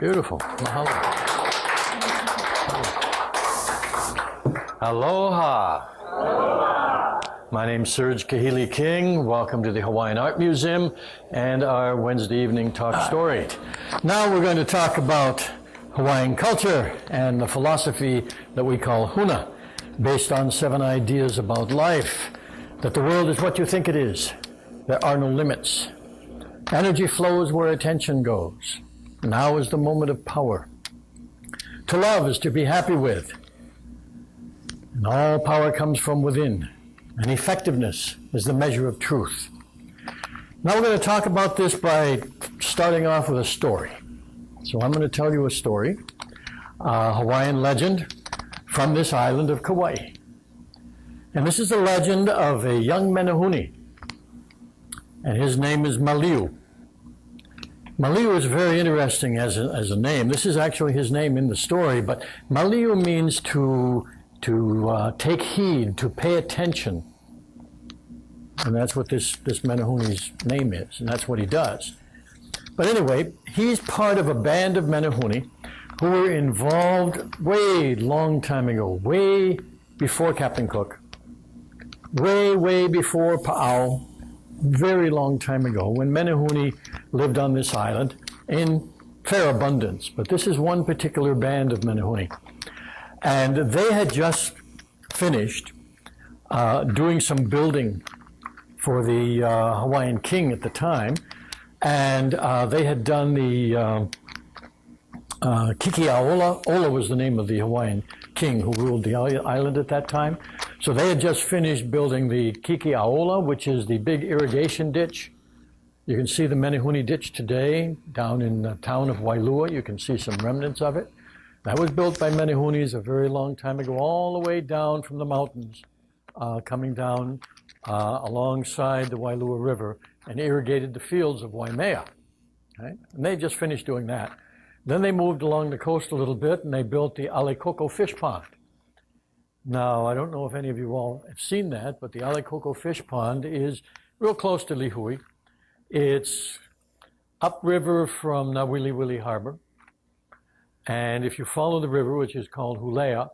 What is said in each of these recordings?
Beautiful. Mahalo. Aloha. Aloha. My name's Serge Kahili King. Welcome to the Hawaiian Art Museum and our Wednesday evening talk story. Now we're going to talk about Hawaiian culture and the philosophy that we call Huna, based on 7 ideas about life. That the world is what you think it is. There are no limits. Energy flows where attention goes. Now is the moment of power. To love is to be happy with. And all power comes from within. And effectiveness is the measure of truth. Now we're going to talk about this by starting off with a story. So I'm going to tell you a story, a Hawaiian legend from this island of Kauai. And this is the legend of a young menehune. And his name is Maliu. Maliu is very interesting as a name. This is actually his name in the story, but Maliu means to take heed, to pay attention. And that's what this menehune's name is, and that's what he does. But anyway, he's part of a band of menehune who were involved way long time ago, way before Captain Cook, way before Pa'au, very long time ago, when menehune lived on this island in fair abundance. But this is one particular band of menehune. And they had just finished doing some building for the Hawaiian king at the time. And they had done the Kikiaola. Ola was the name of the Hawaiian king who ruled the island at that time. So they had just finished building the Kikiaola, which is the big irrigation ditch. You can see the Menehune ditch today down in the town of Wailua. You can see some remnants of it. That was built by Menehunes a very long time ago, all the way down from the mountains, coming down alongside the Wailua River and irrigated the fields of Waimea. Right? And they just finished doing that. Then they moved along the coast a little bit and they built the Alekoko fish pond. Now, I don't know if any of you all have seen that, but the Alekoko fish pond is real close to Lihui. It's upriver from Nawiliwili Harbor. And if you follow the river, which is called Hulea,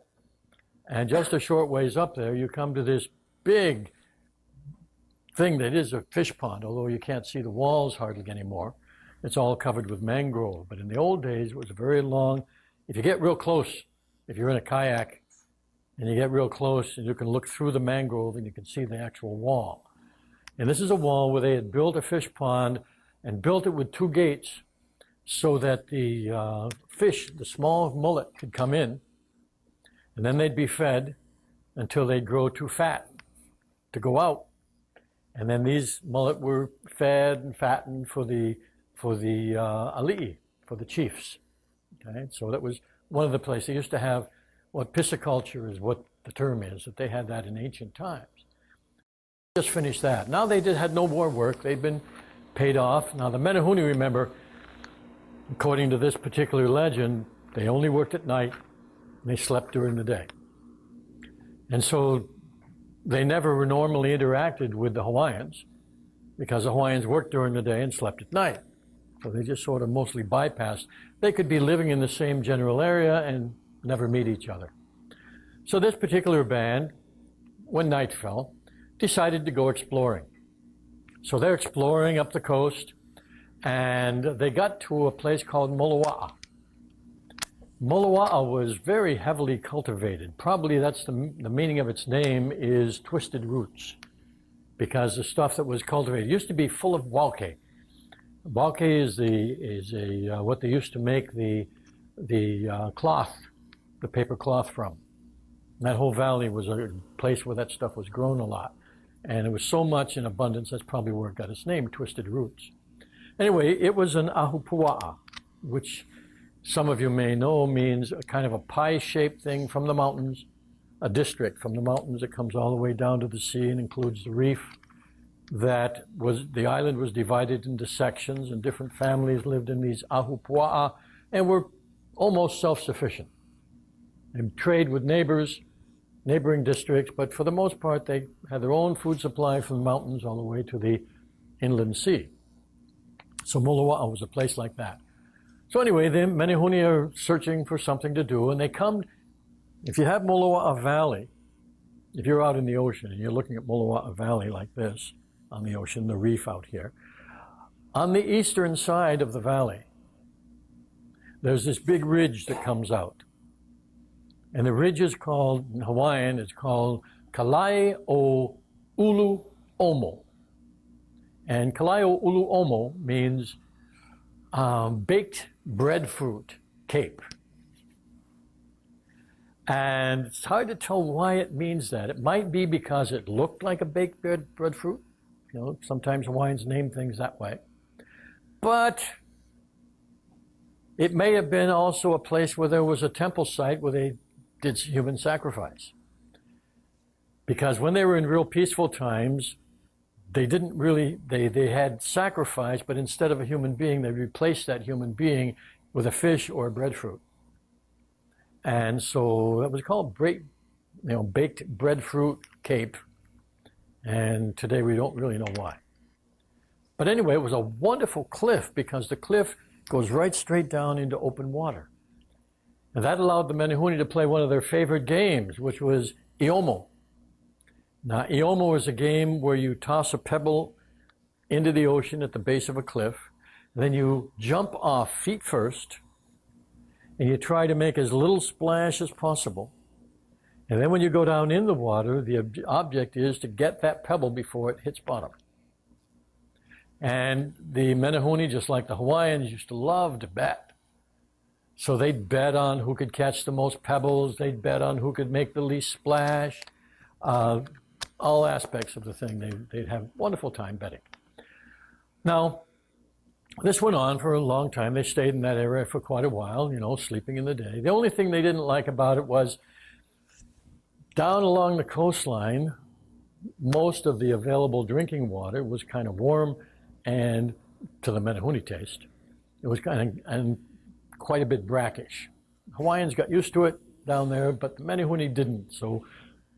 and just a short ways up there, you come to this big thing that is a fish pond, although you can't see the walls hardly anymore. It's all covered with mangrove. But in the old days, it was very long. If you get real close, if you're in a kayak, and you get real close, and you can look through the mangrove, and you can see the actual wall. And this is a wall where they had built a fish pond and built it with 2 gates so that the fish, the small mullet, could come in, and then they'd be fed until they'd grow too fat to go out. And then these mullet were fed and fattened for the ali'i, for the chiefs. Okay? So that was one of the places. They used to have what pisciculture is, what the term is, that they had that in ancient times. Just finished that. Now they had no more work. They'd been paid off. Now the menehune, remember, according to this particular legend, they only worked at night and they slept during the day. And so they never normally interacted with the Hawaiians because the Hawaiians worked during the day and slept at night. So they just sort of mostly bypassed. They could be living in the same general area and never meet each other. So this particular band, when night fell, decided to go exploring. So they're exploring up the coast, and they got to a place called Moloa'a. Moloa'a was very heavily cultivated. Probably that's the meaning of its name is twisted roots, because the stuff that was cultivated used to be full of wauke. Wauke is what they used to make the cloth, the paper cloth from. And that whole valley was a place where that stuff was grown a lot. And it was so much in abundance, that's probably where it got its name, twisted roots. Anyway, it was an ahupua'a, which some of you may know means a kind of a pie-shaped thing from the mountains, a district from the mountains that comes all the way down to the sea and includes the reef. The island was divided into sections, and different families lived in these ahupua'a and were almost self-sufficient. They trade with neighboring districts, but for the most part, they had their own food supply from the mountains all the way to the inland sea. So Moloa'a was a place like that. So anyway, the Menehune are searching for something to do, and they come, if you have Moloa'a Valley, if you're out in the ocean and you're looking at Moloa'a Valley like this on the ocean, the reef out here, on the eastern side of the valley, there's this big ridge that comes out. And the ridge is called, in Hawaiian, it's called Kalai o Ulu Omo. And Kalai o Ulu Omo means baked breadfruit cape. And it's hard to tell why it means that. It might be because it looked like a baked breadfruit. You know, sometimes Hawaiians name things that way. But it may have been also a place where there was a temple site where they did human sacrifice. Because when they were in real peaceful times, they didn't really, they had sacrifice, but instead of a human being, they replaced that human being with a fish or a breadfruit. And so that was called baked breadfruit cape. And today we don't really know why. But anyway, it was a wonderful cliff because the cliff goes right straight down into open water. And that allowed the Menehune to play one of their favorite games, which was Iomo. Now, Iomo is a game where you toss a pebble into the ocean at the base of a cliff, then you jump off feet first, and you try to make as little splash as possible. And then when you go down in the water, the object is to get that pebble before it hits bottom. And the Menehune, just like the Hawaiians, used to love to bet. So they'd bet on who could catch the most pebbles, they'd bet on who could make the least splash, all aspects of the thing. They'd have a wonderful time betting. Now, this went on for a long time. They stayed in that area for quite a while, you know, sleeping in the day. The only thing they didn't like about it was down along the coastline, most of the available drinking water was kind of warm and, to the Menehune taste, it was kind of and quite a bit brackish. Hawaiians got used to it down there, but the Menehune didn't. So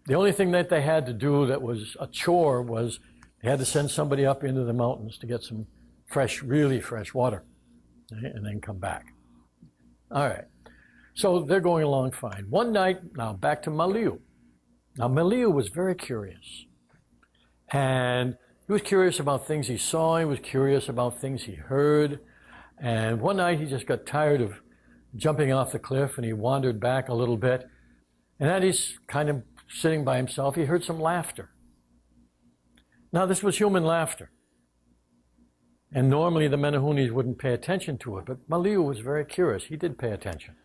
the only thing that they had to do that was a chore was they had to send somebody up into the mountains to get some fresh, really fresh water, and then come back. All right. So they're going along fine. One night, now back to Maliu. Now Maliu was very curious. And he was curious about things he saw. He was curious about things he heard. And one night he just got tired of jumping off the cliff and he wandered back a little bit. And as he's kind of sitting by himself, he heard some laughter. Now this was human laughter. And normally the Menehunes wouldn't pay attention to it, but Maliu was very curious. He did pay attention.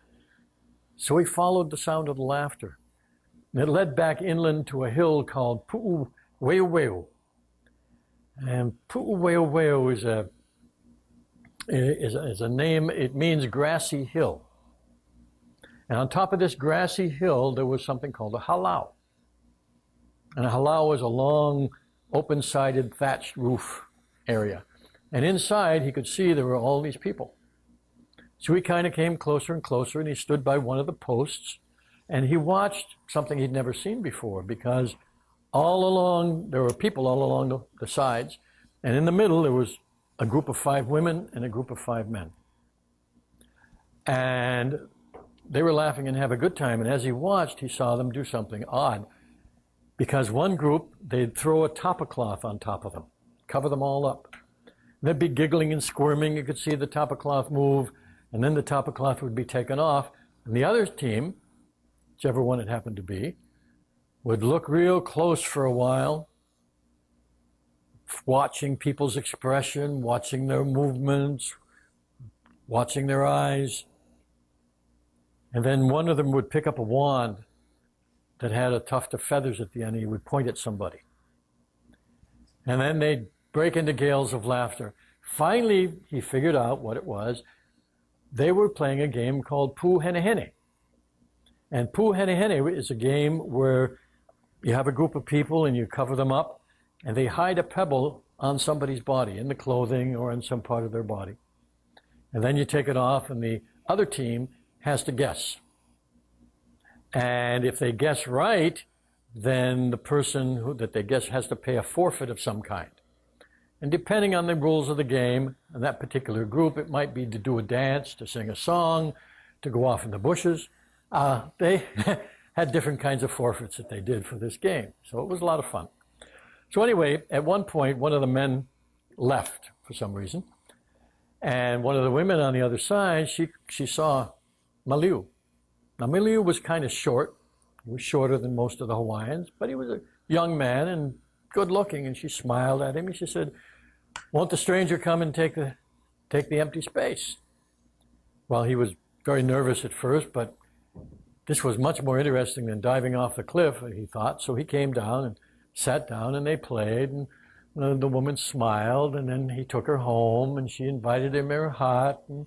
So he followed the sound of the laughter. And it led back inland to a hill called Pu'uweuweu. And Pu'uweuweu is a name, it means grassy hill. And on top of this grassy hill, there was something called a halau. And a halau is a long, open-sided, thatched roof area. And inside, he could see there were all these people. So he kind of came closer and closer, and he stood by one of the posts, and he watched something he'd never seen before, because all along, there were people all along the sides, and in the middle, there was a group of 5 women and a group of 5 men. And they were laughing and having a good time, and as he watched, he saw them do something odd, because one group, they'd throw a tapa cloth on top of them, cover them all up. They'd be giggling and squirming. You could see the tapa cloth move, and then the tapa cloth would be taken off. And the other team, whichever one it happened to be, would look real close for a while, watching people's expression, watching their movements, watching their eyes. And then one of them would pick up a wand that had a tuft of feathers at the end, and he would point at somebody. And then they'd break into gales of laughter. Finally, he figured out what it was. They were playing a game called Puhenehene. And Puhenehene is a game where you have a group of people and you cover them up, and they hide a pebble on somebody's body, in the clothing or in some part of their body. And then you take it off, and the other team has to guess. And if they guess right, then the person that they guess has to pay a forfeit of some kind. And depending on the rules of the game, in that particular group, it might be to do a dance, to sing a song, to go off in the bushes. They had different kinds of forfeits that they did for this game. So it was a lot of fun. So anyway, at one point, one of the men left for some reason. And one of the women on the other side, she saw Maliu. Now, Maliu was kind of short. He was shorter than most of the Hawaiians, but he was a young man and good looking. And she smiled at him and she said, "Won't the stranger come and take the empty space?" Well, he was very nervous at first, but this was much more interesting than diving off the cliff, he thought. So he came down and sat down and they played, and the woman smiled, and then he took her home and she invited him in her hut, and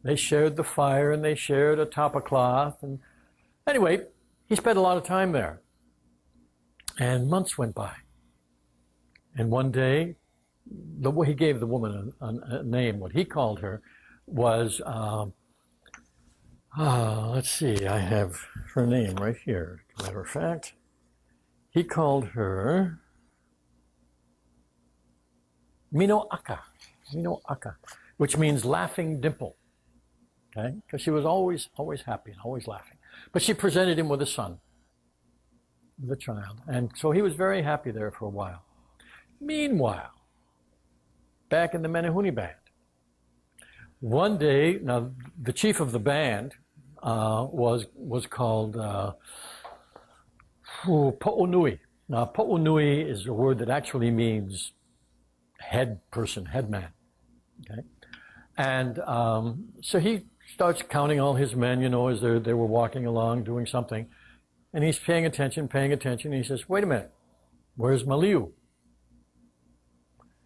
they shared the fire and they shared a tapa cloth. And anyway, he spent a lot of time there. And months went by. And one day, he gave the woman a name. What he called her was, let's see, I have her name right here, as a matter of fact. He called her Minoaka, which means laughing dimple, okay? Because she was always happy and always laughing. But she presented him with a son, with a child. And so he was very happy there for a while. Meanwhile, back in the Menehune band, one day, now the chief of the band was called Po'onui. Now, Po'onui is a word that actually means head person, head man. Okay, and so he starts counting all his men, as they were walking along doing something, and he's paying attention. And he says, "Wait a minute, where's Maliu?"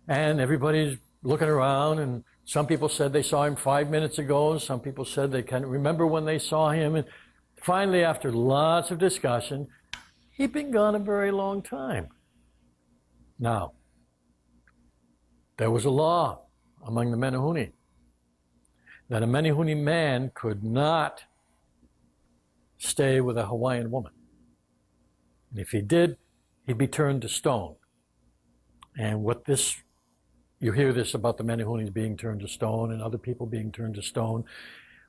And everybody's looking around, and some people said they saw him 5 minutes ago. Some people said they can't remember when they saw him. And finally, after lots of discussion, he'd been gone a very long time. Now, there was a law among the Menehune that a Menehune man could not stay with a Hawaiian woman. And if he did, he'd be turned to stone. And you hear this about the Menehunes being turned to stone and other people being turned to stone.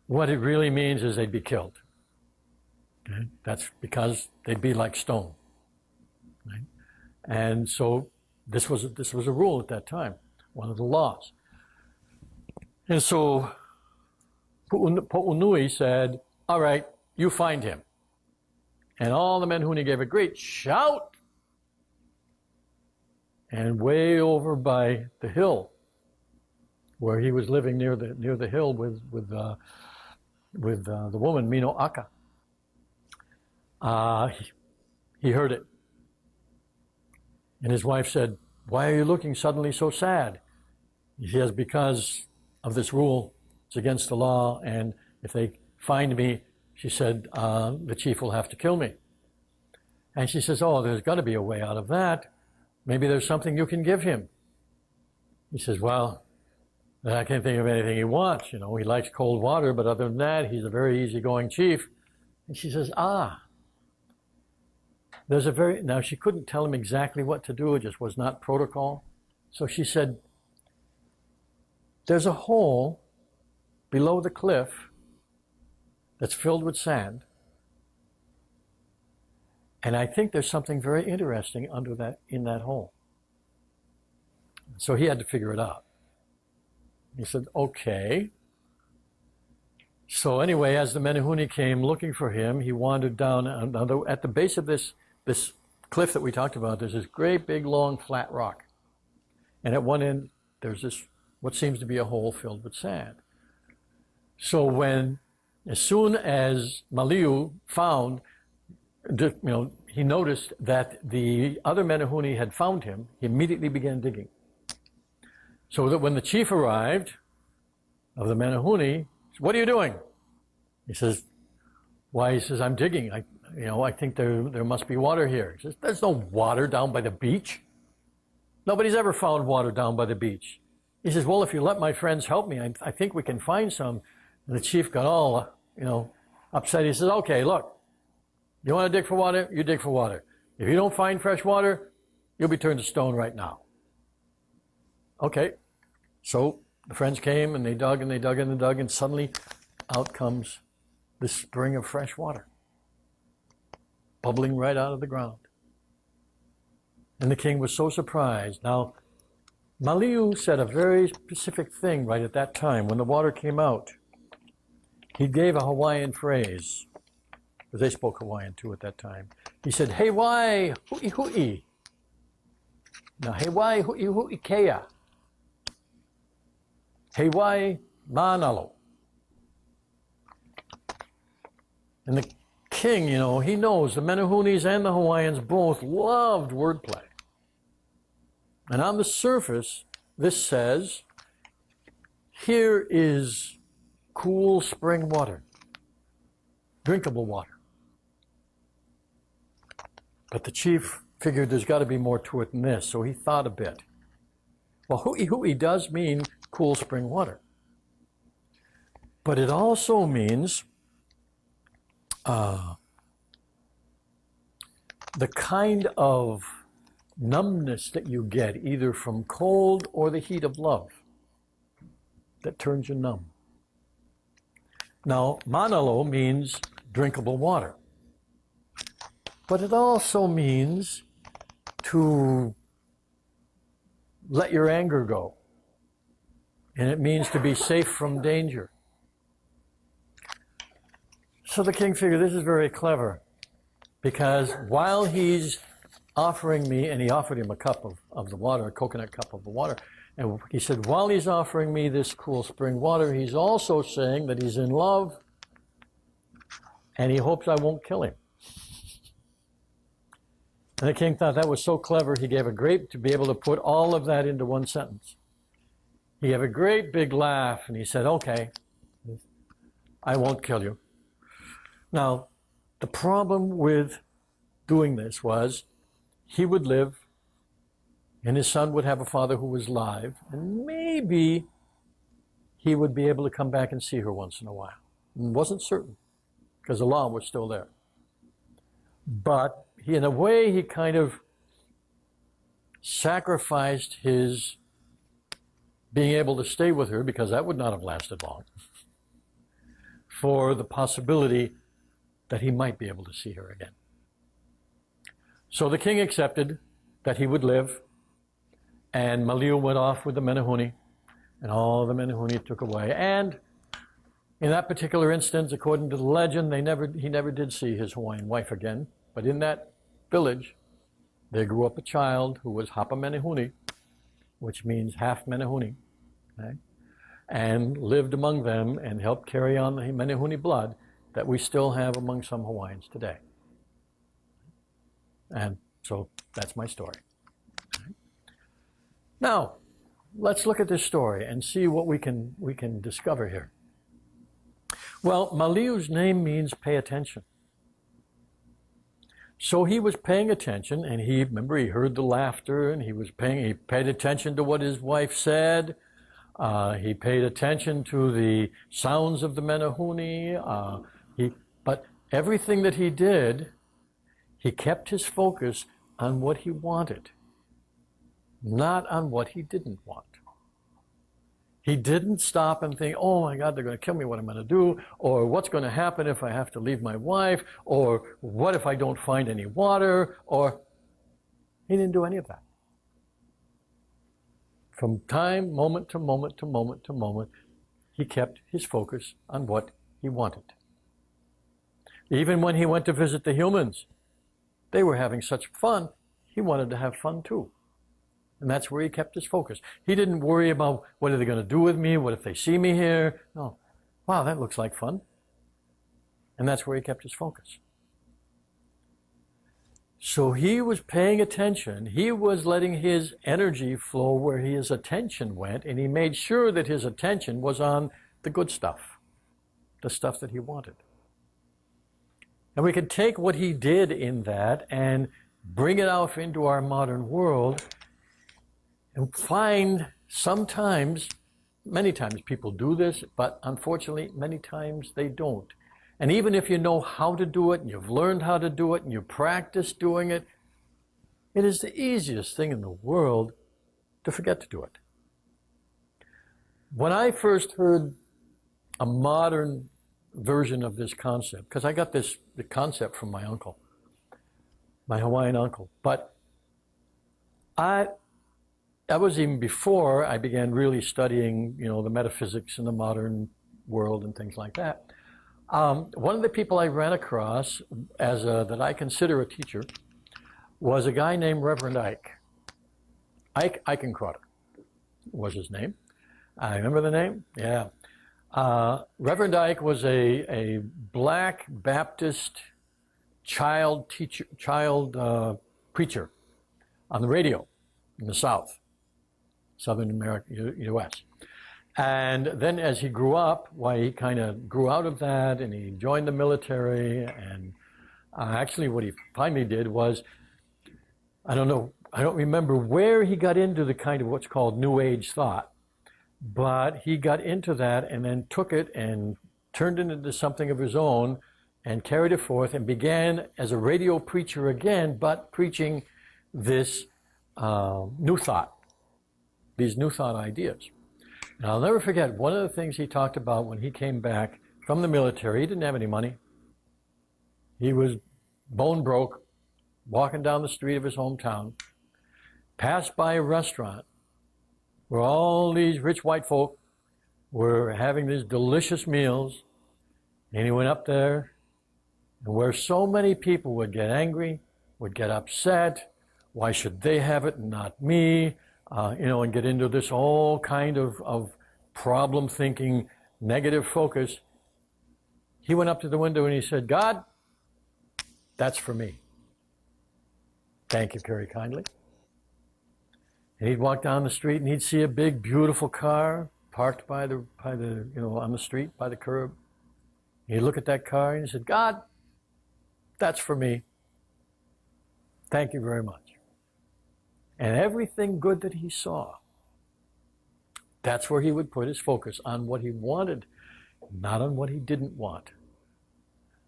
What it really means is they'd be killed. Okay? That's because they'd be like stone. Right? And so this was a rule at that time, one of the laws. And so Po'onui said, "All right, you find him." And all the Menehune gave a great shout. And way over by the hill, where he was living near the hill with the woman Minoaka, he heard it, and his wife said, "Why are you looking suddenly so sad?" He says, "Because of this rule, it's against the law, and if they find me," she said, "the chief will have to kill me." And she says, "Oh, there's got to be a way out of that. Maybe there's something you can give him." He says, "Well, I can't think of anything he wants. He likes cold water, but other than that, he's a very easygoing chief." And she says, now she couldn't tell him exactly what to do. It just was not protocol. So she said, "There's a hole below the cliff that's filled with sand. And I think there's something very interesting in that hole." So he had to figure it out. He said, "Okay." So anyway, as the Menehune came looking for him, he wandered down. At the base of this cliff that we talked about, there's this great big long flat rock. And at one end, there's this, what seems to be a hole filled with sand. So as soon as Maliu found, he noticed that the other Menehune had found him, he immediately began digging. So that when the chief arrived of the Menehune, "What are you doing?" He says, "Why?" He says, "I'm digging. I think there must be water here." He says, "There's no water down by the beach. Nobody's ever found water down by the beach." He says, "Well, if you let my friends help me, I think we can find some." And the chief got all, upset. He says, "Okay, look. You want to dig for water? You dig for water. If you don't find fresh water, you'll be turned to stone right now." Okay, so the friends came and they dug and they dug and they dug, and suddenly out comes this spring of fresh water, bubbling right out of the ground. And the king was so surprised. Now, Maliu said a very specific thing right at that time when the water came out. He gave a Hawaiian phrase, because they spoke Hawaiian too at that time. He said, "He wai hui hui." Now, he wai hui hui kea. He wai manalo. And the king, you know, he knows the Menehunis and the Hawaiians both loved wordplay. And on the surface, this says, here is cool spring water, drinkable water. But the chief figured there's got to be more to it than this, so he thought a bit. Well, hui hui does mean cool spring water. But it also means the kind of numbness that you get either from cold or the heat of love that turns you numb. Now, manalo means drinkable water, but it also means to let your anger go, and it means to be safe from danger. So the king figured this is very clever, because while he's offering me, and he offered him a cup of the water, a coconut cup of the water, and he said, while he's offering me this cool spring water, he's also saying that he's in love, and he hopes I won't kill him. And the king thought that was so clever, he gave a great, to be able to put all of that into one sentence. He gave a great big laugh, and he said, okay, I won't kill you. Now, the problem with doing this was he would live, and his son would have a father who was alive, and maybe he would be able to come back and see her once in a while. And wasn't certain, because the law was still there. But he, in a way, he kind of sacrificed his being able to stay with her, because that would not have lasted long, for the possibility that he might be able to see her again. So the king accepted that he would live, and Maliu went off with the Menehune, and all the Menehune took away. And in that particular instance, according to the legend, he never did see his Hawaiian wife again. But in that village, there grew up a child who was Hapa Menehune, which means half Menehune, okay? And lived among them and helped carry on the Menehune blood that we still have among some Hawaiians today. And so that's my story. Now, let's look at this story and see what we can discover here. Well, Maliu's name means pay attention. So he was paying attention, and he heard the laughter, and he paid attention to what his wife said. He paid attention to the sounds of the Menehune. But everything that he did, he kept his focus on what he wanted, not on what he didn't want. He didn't stop and think, oh my God, they're going to kill me, what am I going to do? Or what's going to happen if I have to leave my wife? Or what if I don't find any water? Or he didn't do any of that. From time, moment to moment to moment to moment, he kept his focus on what he wanted. Even when he went to visit the humans, they were having such fun, he wanted to have fun too. And that's where he kept his focus. He didn't worry about what are they going to do with me, what if they see me here. No. Wow, that looks like fun. And that's where he kept his focus. So he was paying attention. He was letting his energy flow where his attention went, and he made sure that his attention was on the good stuff, the stuff that he wanted. And we could take what he did in that and bring it out into our modern world and find sometimes, many times people do this, but unfortunately many times they don't. And even if you know how to do it, and you've learned how to do it, and you practice doing it, it is the easiest thing in the world to forget to do it. When I first heard a modern version of this concept, because I got the concept from my uncle, my Hawaiian uncle, but that was even before I began really studying, the metaphysics in the modern world and things like that. One of the people I ran across that I consider a teacher was a guy named Reverend Ike. Eichenkrater was his name. I remember the name. Yeah. Reverend Ike was a black Baptist child preacher on the radio in the South, Southern America, U.S. And then as he grew up, he kind of grew out of that and he joined the military. And actually what he finally did was, I don't remember where he got into the kind of what's called New Age thought, but he got into that and then took it and turned it into something of his own and carried it forth and began as a radio preacher again, but preaching this new thought, these new thought ideas. And I'll never forget, one of the things he talked about when he came back from the military, he didn't have any money. He was bone broke, walking down the street of his hometown, passed by a restaurant where all these rich white folk were having these delicious meals, and he went up there, and where so many people would get angry, would get upset, why should they have it and not me, and get into this whole kind of problem thinking, negative focus. He went up to the window and he said, God, that's for me. Thank you very kindly. And he'd walk down the street and he'd see a big, beautiful car parked by the on the street by the curb. He'd look at that car and he said, God, that's for me. Thank you very much. And everything good that he saw, that's where he would put his focus, on what he wanted, not on what he didn't want.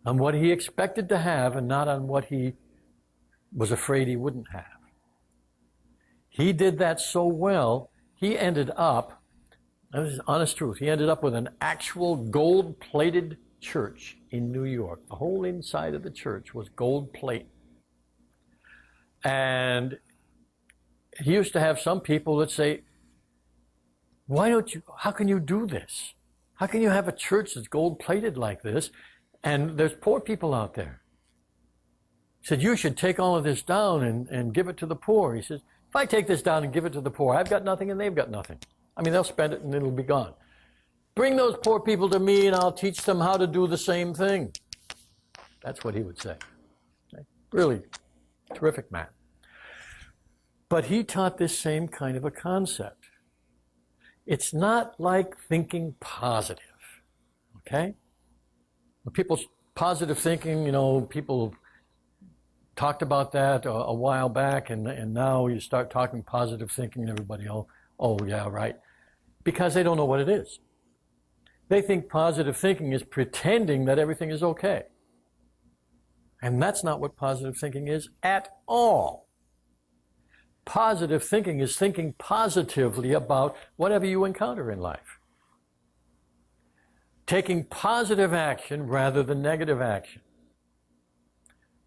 On what he expected to have and not on what he was afraid he wouldn't have. He did that so well, he ended up, and this is honest truth, he ended up with an actual gold-plated church in New York. The whole inside of the church was gold plate. And he used to have some people that say, how can you do this? How can you have a church that's gold-plated like this? And there's poor people out there. He said, you should take all of this down and give it to the poor. He says, if I take this down and give it to the poor, I've got nothing and they've got nothing. I mean, they'll spend it and it'll be gone. Bring those poor people to me and I'll teach them how to do the same thing. That's what he would say. Really terrific man. But he taught this same kind of a concept. It's not like thinking positive, okay? When people's positive thinking, people talked about that a while back, and now you start talking positive thinking and everybody, oh yeah, right. Because they don't know what it is. They think positive thinking is pretending that everything is okay. And that's not what positive thinking is at all. Positive thinking is thinking positively about whatever you encounter in life. Taking positive action rather than negative action.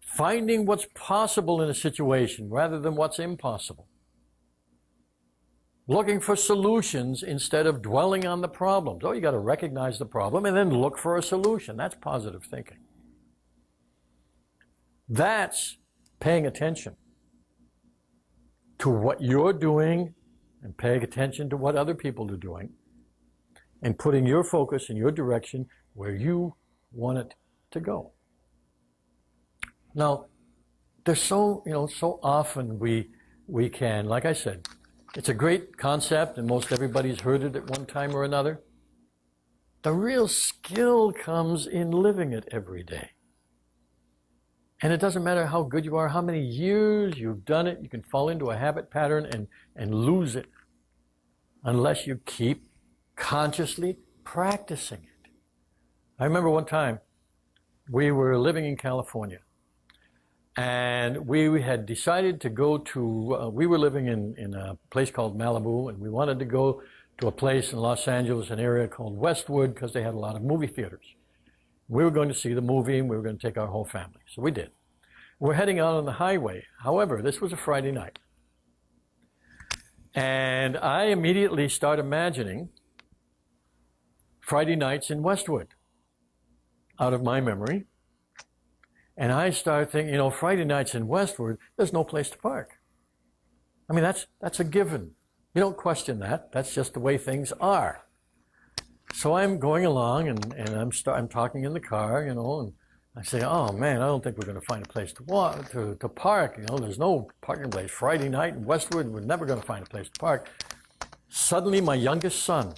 Finding what's possible in a situation rather than what's impossible. Looking for solutions instead of dwelling on the problems. You got to recognize the problem and then look for a solution. That's positive thinking. That's paying attention to what you're doing and paying attention to what other people are doing and putting your focus in your direction where you want it to go. Now, there's so often we can, like I said, it's a great concept and most everybody's heard it at one time or another. The real skill comes in living it every day. And it doesn't matter how good you are, how many years you've done it, you can fall into a habit pattern and lose it unless you keep consciously practicing it. I remember one time we were living in California And we had decided to go to, we were living in a place called Malibu, and we wanted to go to a place in Los Angeles, an area called Westwood, because they had a lot of movie theaters. We were going to see the movie, and we were going to take our whole family. So we did. We're heading out on the highway. However, this was a Friday night. And I immediately start imagining Friday nights in Westwood out of my memory. And I start thinking, Friday nights in Westwood, there's no place to park. I mean, that's a given. You don't question that. That's just the way things are. So I'm going along, and I'm talking in the car, and I say, oh man, I don't think we're going to find a place to park. There's no parking place. Friday night in Westwood, we're never going to find a place to park. Suddenly, my youngest son,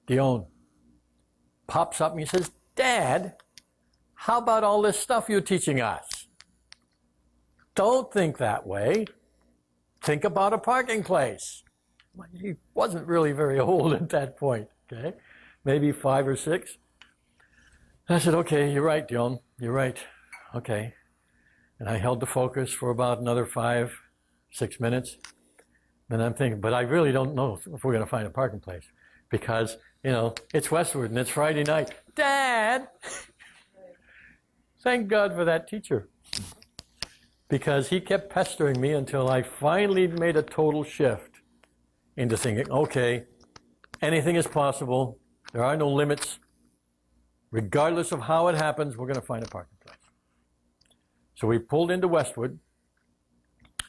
Dion, pops up and he says, Dad, how about all this stuff you're teaching us? Don't think that way. Think about a parking place. He wasn't really very old at that point, okay? Maybe 5 or 6. I said, okay, you're right, Dion. You're right. Okay. And I held the focus for about another 5, 6 minutes. Then I'm thinking, but I really don't know if we're going to find a parking place because, it's Westwood and it's Friday night. Dad! Thank God for that teacher, because he kept pestering me until I finally made a total shift into thinking, okay, anything is possible. There are no limits. Regardless of how it happens, we're going to find a parking place. So we pulled into Westwood,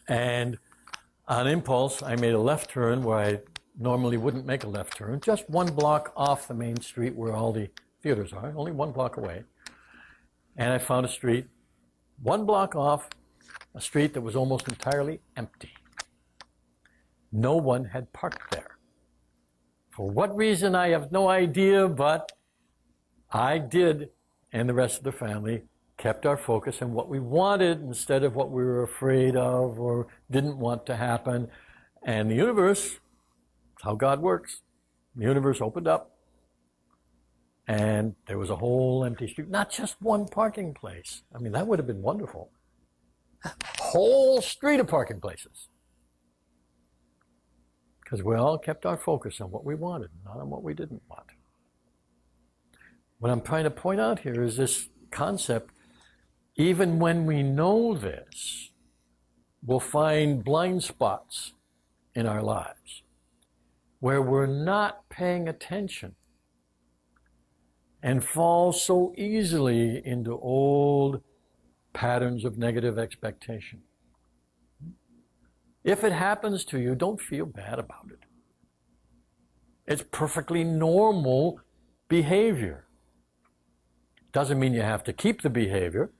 and on impulse, I made a left turn where I normally wouldn't make a left turn, just 1 block off the main street where all the theaters are, only 1 block away. And I found a street 1 block off, a street that was almost entirely empty. No one had parked there. For what reason, I have no idea, but I did, and the rest of the family kept our focus on what we wanted instead of what we were afraid of or didn't want to happen. And the universe, that's how God works. The universe opened up, and there was a whole empty street, not just 1 parking place. I mean, that would have been wonderful. A whole street of parking places. Because we all kept our focus on what we wanted, not on what we didn't want. What I'm trying to point out here is this concept, even when we know this, we'll find blind spots in our lives where we're not paying attention and fall so easily into old patterns of negative expectation. If it happens to you, don't feel bad about it. It's perfectly normal behavior. Doesn't mean you have to keep the behavior,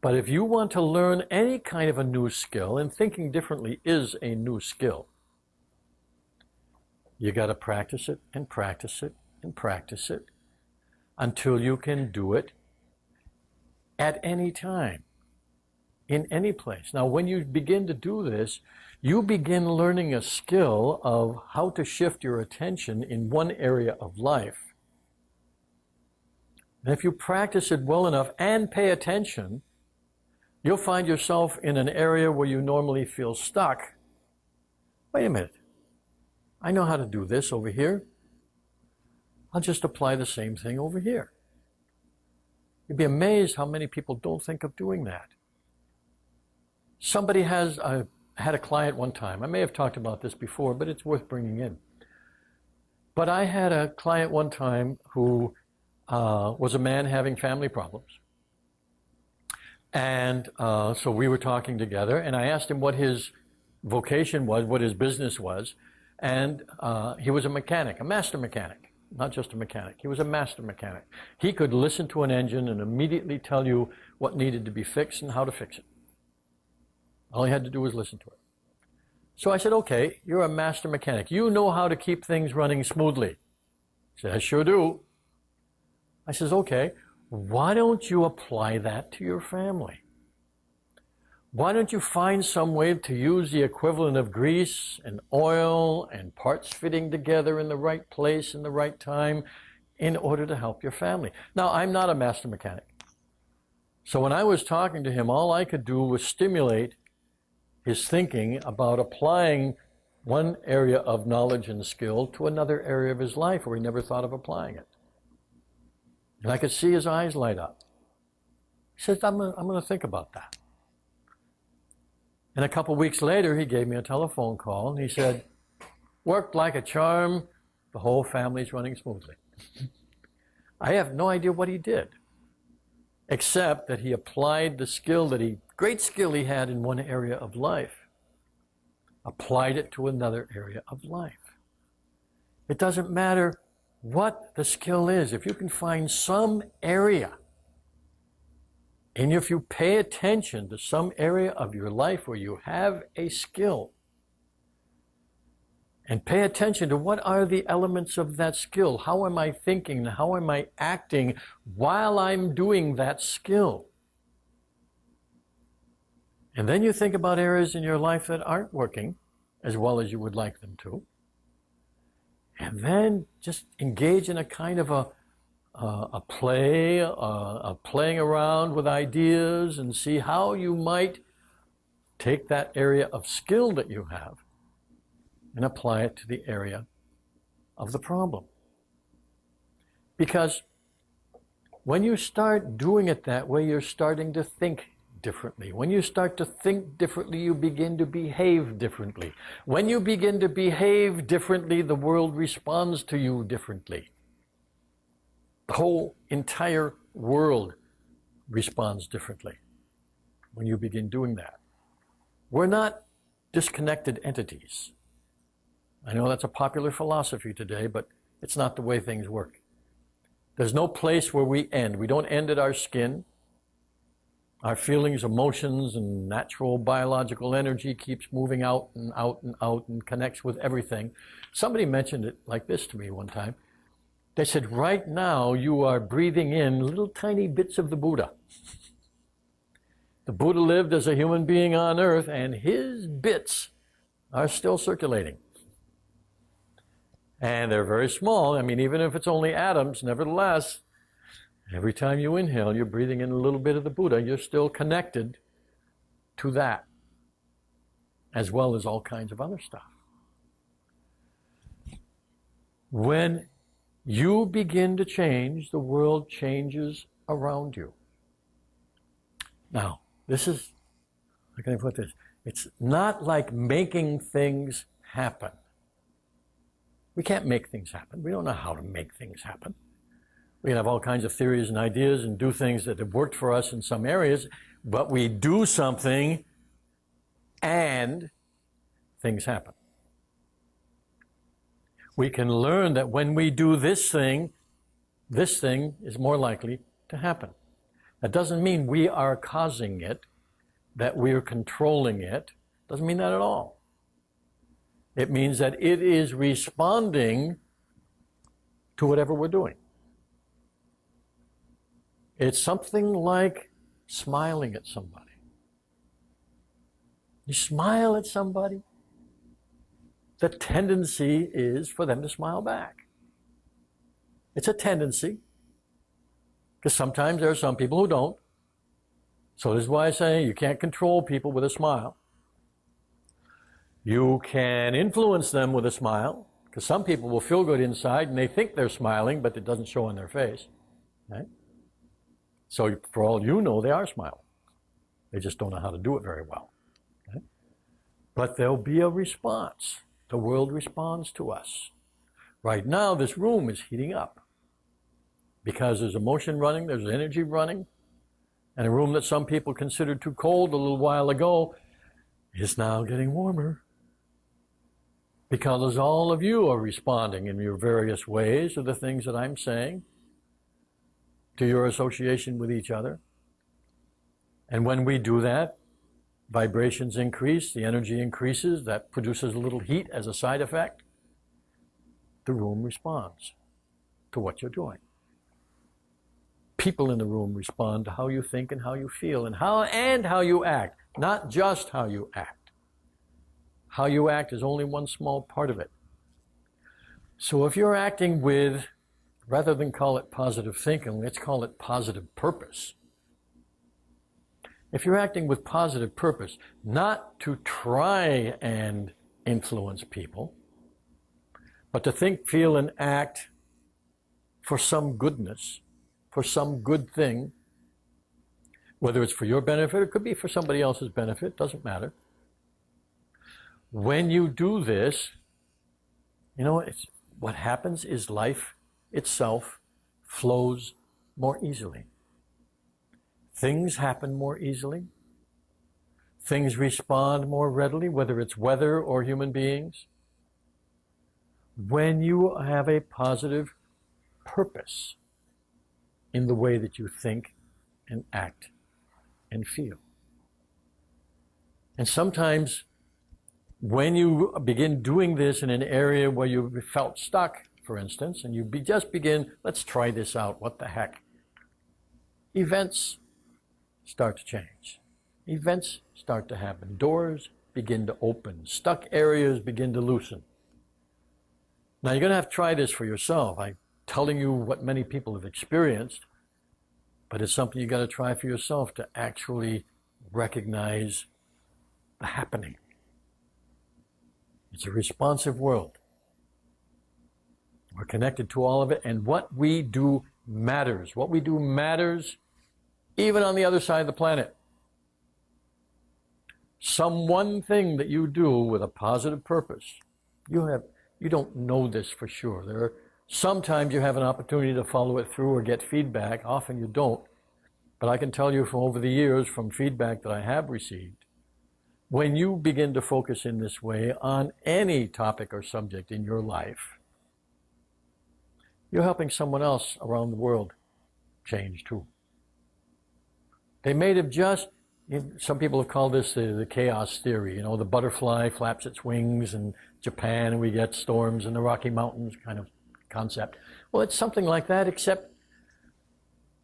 but if you want to learn any kind of a new skill, and thinking differently is a new skill, you got to practice it and practice it and practice it until you can do it at any time, in any place. Now, when you begin to do this, you begin learning a skill of how to shift your attention in one area of life. And if you practice it well enough and pay attention, you'll find yourself in an area where you normally feel stuck. Wait a minute. I know how to do this over here. I'll just apply the same thing over here. You'd be amazed how many people don't think of doing that. Somebody had a client one time. I may have talked about this before, but it's worth bringing in. But I had a client one time who was a man having family problems. And so we were talking together, and I asked him what his vocation was, what his business was. And he was a mechanic, a master mechanic, not just a mechanic. He was a master mechanic. He could listen to an engine and immediately tell you what needed to be fixed and how to fix it. All he had to do was listen to it. So I said, okay, you're a master mechanic. You know how to keep things running smoothly. He said, I sure do. I says, okay, why don't you apply that to your family? Why don't you find some way to use the equivalent of grease and oil and parts fitting together in the right place in the right time in order to help your family? Now, I'm not a master mechanic. So when I was talking to him, all I could do was stimulate his thinking about applying one area of knowledge and skill to another area of his life where he never thought of applying it. And I could see his eyes light up. He says, I'm going to think about that. And a couple weeks later, he gave me a telephone call and he said, worked like a charm, the whole family's running smoothly. I have no idea what he did, except that he applied the great skill he had in one area of life, applied it to another area of life. It doesn't matter what the skill is. If you can find some area, and if you pay attention to some area of your life where you have a skill, and pay attention to what are the elements of that skill, how am I thinking, how am I acting while I'm doing that skill? And then you think about areas in your life that aren't working as well as you would like them to. And then just engage in a kind of a play, playing around with ideas and see how you might take that area of skill that you have and apply it to the area of the problem. Because when you start doing it that way, you're starting to think differently. When you start to think differently, you begin to behave differently. When you begin to behave differently, the world responds to you differently. The whole entire world responds differently when you begin doing that. We're not disconnected entities. I know that's a popular philosophy today, but it's not the way things work. There's no place where we end. We don't end at our skin. Our feelings, emotions, and natural biological energy keeps moving out and out and out and connects with everything. Somebody mentioned it like this to me one time. They said, right now you are breathing in little tiny bits of the Buddha. The Buddha lived as a human being on earth, and his bits are still circulating. And they're very small. I mean, even if it's only atoms, nevertheless, every time you inhale, you're breathing in a little bit of the Buddha. You're still connected to that, as well as all kinds of other stuff. When you begin to change, the world changes around you. Now, this is, how can I put this? It's not like making things happen. We can't make things happen. We don't know how to make things happen. We can have all kinds of theories and ideas and do things that have worked for us in some areas, but we do something and things happen. We can learn that when we do this thing is more likely to happen. That doesn't mean we are causing it, that we're controlling it. Doesn't mean that at all. It means that it is responding to whatever we're doing. It's something like smiling at somebody. You smile at somebody, the tendency is for them to smile back. It's a tendency, because sometimes there are some people who don't. So this is why I say you can't control people with a smile. You can influence them with a smile, because some people will feel good inside and they think they're smiling, but it doesn't show on their face. Right? So for all you know, they are smiling. They just don't know how to do it very well. Okay? But there'll be a response. The world responds to us. Right now, this room is heating up because there's emotion running, there's energy running, and a room that some people considered too cold a little while ago is now getting warmer because all of you are responding in your various ways to the things that I'm saying, to your association with each other. And when we do that, vibrations increase, the energy increases, that produces a little heat as a side effect. The room responds to what you're doing. People in the room respond to how you think and how you feel and how you act, not just how you act. How you act is only one small part of it. So if you're acting with, rather than call it positive thinking, let's call it positive purpose. if you're acting with positive purpose, not to try and influence people, but to think, feel, and act for some goodness, for some good thing, whether it's for your benefit, it could be for somebody else's benefit, doesn't matter. When you do this, what happens is life itself flows more easily. Things happen more easily. Things respond more readily, whether it's weather or human beings. When you have a positive purpose in the way that you think and act and feel. And sometimes when you begin doing this in an area where you felt stuck, for instance, and you just begin, let's try this out, what the heck? Events start to change. Events start to happen. Doors begin to open. Stuck areas begin to loosen. Now you're going to have to try this for yourself. I'm telling you what many people have experienced, but it's something you got to try for yourself to actually recognize the happening. It's a responsive world. We're connected to all of it, and what we do matters. What we do matters even on the other side of the planet. Some one thing that you do with a positive purpose, you don't know this for sure. Sometimes you have an opportunity to follow it through or get feedback. Often you don't. But I can tell you from over the years, from feedback that I have received, when you begin to focus in this way on any topic or subject in your life, you're helping someone else around the world change too. They may have some people have called this the chaos theory, the butterfly flaps its wings in Japan and we get storms in the Rocky Mountains kind of concept. Well, it's something like that, except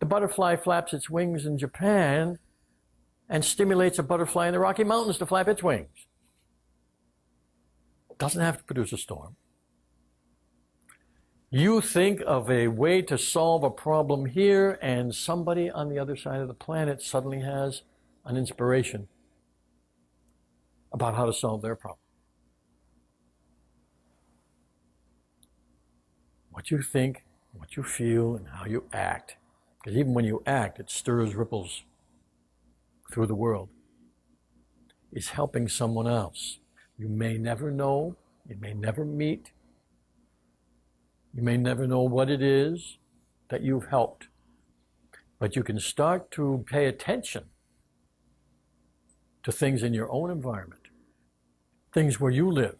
the butterfly flaps its wings in Japan and stimulates a butterfly in the Rocky Mountains to flap its wings. It doesn't have to produce a storm. You think of a way to solve a problem here, and somebody on the other side of the planet suddenly has an inspiration about how to solve their problem. What you think, what you feel, and how you act, because even when you act, it stirs ripples through the world, is helping someone else. You may never know, you may never meet, you may never know what it is that you've helped, but you can start to pay attention to things in your own environment, things where you live.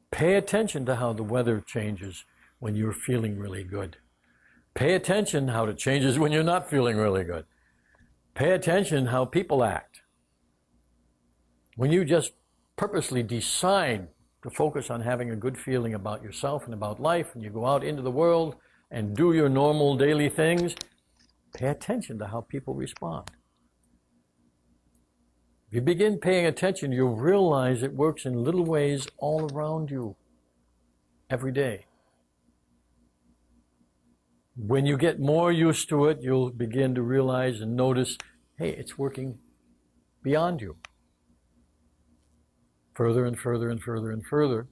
Pay attention to how the weather changes when you're feeling really good. Pay attention how it changes when you're not feeling really good. Pay attention how people act. When you just purposely decide to focus on having a good feeling about yourself and about life, and you go out into the world and do your normal daily things, pay attention to how people respond. If you begin paying attention, you'll realize it works in little ways all around you every day. When you get more used to it, you'll begin to realize and notice, hey, it's working beyond you. Further and further and further and further,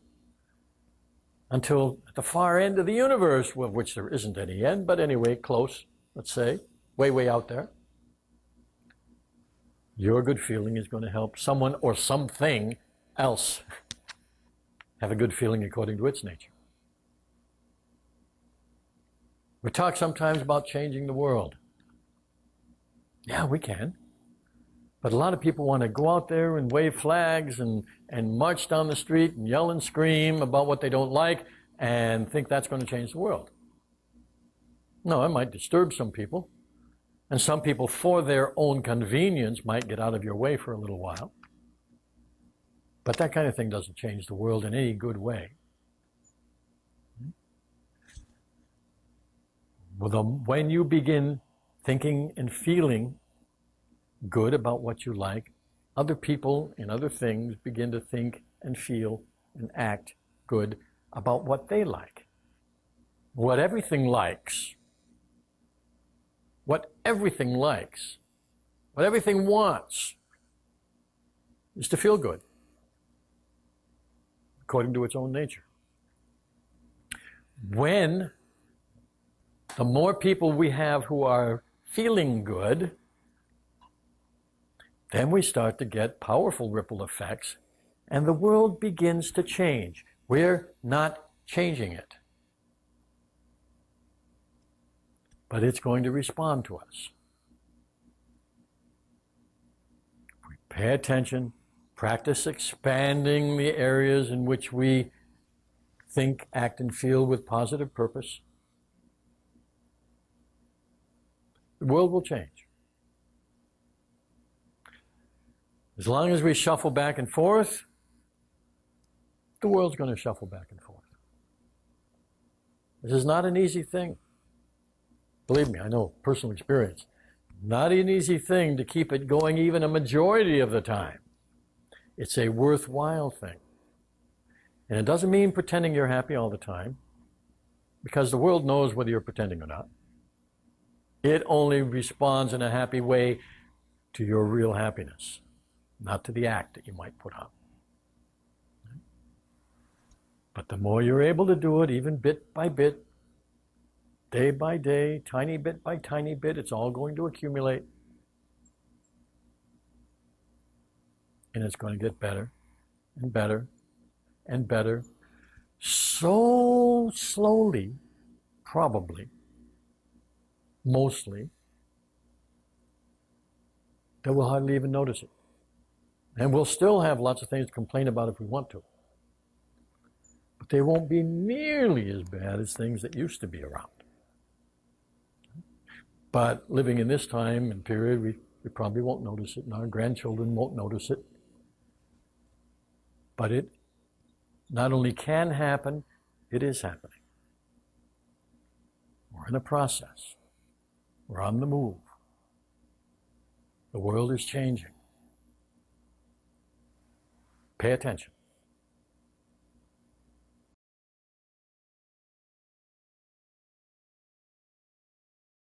until at the far end of the universe, of which there isn't any end, but anyway, close, let's say, way, way out there, your good feeling is going to help someone or something else have a good feeling according to its nature. We talk sometimes about changing the world. Yeah, we can. But a lot of people want to go out there and wave flags and march down the street and yell and scream about what they don't like and think that's going to change the world. No, it might disturb some people. And some people, for their own convenience, might get out of your way for a little while. But that kind of thing doesn't change the world in any good way. When you begin thinking and feeling good about what you like, other people and other things begin to think and feel and act good about what they like. What everything likes What everything wants is to feel good, according to its own nature. When the more people we have who are feeling good, then we start to get powerful ripple effects, and the world begins to change. We're not changing it, but it's going to respond to us. If we pay attention, practice expanding the areas in which we think, act, and feel with positive purpose, the world will change. As long as we shuffle back and forth, the world's going to shuffle back and forth. This is not an easy thing. Believe me, I know, personal experience. Not an easy thing to keep it going even a majority of the time. It's a worthwhile thing. And it doesn't mean pretending you're happy all the time, because the world knows whether you're pretending or not. It only responds in a happy way to your real happiness, not to the act that you might put on. But the more you're able to do it, even bit by bit, day by day, tiny bit by tiny bit, it's all going to accumulate. And it's going to get better and better and better. So slowly, probably, mostly, that we'll hardly even notice it. And we'll still have lots of things to complain about if we want to. But they won't be nearly as bad as things that used to be around. But living in this time and period, we probably won't notice it, and our grandchildren won't notice it. But it not only can happen, it is happening. We're in a process. We're on the move. The world is changing. Pay attention.